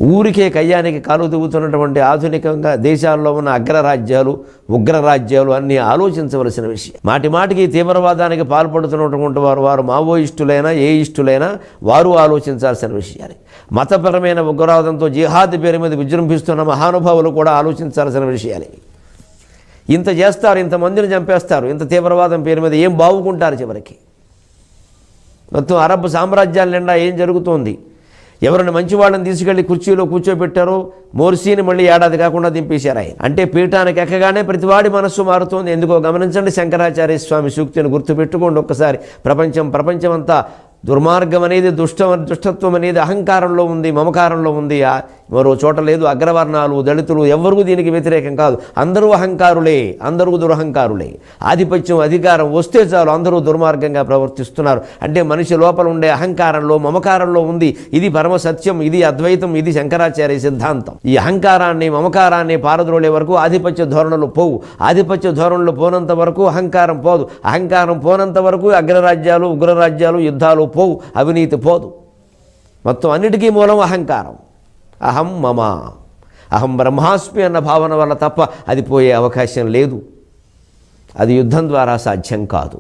ఊరికే కయ్యానికి కాలు దిగుతున్నటువంటి ఆధునికంగా దేశాల్లో ఉన్న అగ్రరాజ్యాలు ఉగ్రరాజ్యాలు అన్నీ ఆలోచించవలసిన విషయం. మాటిమాటికి తీవ్రవాదానికి పాల్పడుతున్నటువంటి వారు మావోయిస్టులైనా ఏ ఇష్టులైనా వారు ఆలోచించాల్సిన విషయాలు. మతపరమైన ఉగ్రవాదంతో జిహాద్ పేరు మీద విజృంభిస్తున్న మహానుభావులు కూడా ఆలోచించాల్సిన విషయాలు. ఇంత చేస్తారు, ఇంతమందిని చంపేస్తారు, ఇంత తీవ్రవాదం పేరు మీద ఏం బాగుకుంటారు? చివరికి మొత్తం అరబ్ సామ్రాజ్యాల నిండా ఏం జరుగుతోంది? ఎవరిని మంచి వాళ్ళని తీసుకెళ్లి కుర్చీలో కూర్చోబెట్టారో మోర్సీని మళ్ళీ ఏడాది కాకుండా దింపేశారు ఆయన. అంటే పీఠానికి ఎక్కగానే ప్రతివాడి మనస్సు మారుతోంది. ఎందుకో గమనించండి. శంకరాచార్య స్వామి సూక్తిని గుర్తుపెట్టుకోండి ఒక్కసారి. ప్రపంచమంతా దుర్మార్గం అనేది దుష్టత్వం అనేది అహంకారంలో ఉంది, మమకారంలో ఉంది. మరో చోట లేదు. అగ్రవర్ణాలు దళితులు ఎవ్వరూ దీనికి వ్యతిరేకం కాదు. అందరూ అహంకారులే, అందరూ దురహంకారులే. ఆధిపత్యం అధికారం వస్తే చాలు అందరూ దుర్మార్గంగా ప్రవర్తిస్తున్నారు. అంటే మనిషి లోపల ఉండే అహంకారంలో మమకారంలో ఉంది. ఇది పరమ సత్యం, ఇది అద్వైతం, ఇది శంకరాచార్య సిద్ధాంతం. ఈ అహంకారాన్ని మమకారాన్ని పారద్రోలే వరకు ఆధిపత్య ధోరణులు పోవు. ఆధిపత్య ధోరణులు పోనంత వరకు అహంకారం పోదు. అహంకారం పోనంత వరకు అగ్రరాజ్యాలు ఉగ్రరాజ్యాలు యుద్ధాలు పోవు, అవినీతి పోదు. మొత్తం అన్నిటికీ మూలం అహంకారం. అహం మమ, అహం బ్రహ్మాస్మి అన్న భావన వల్ల తప్ప అది పోయే అవకాశం లేదు. అది యుద్ధం ద్వారా సాధ్యం కాదు.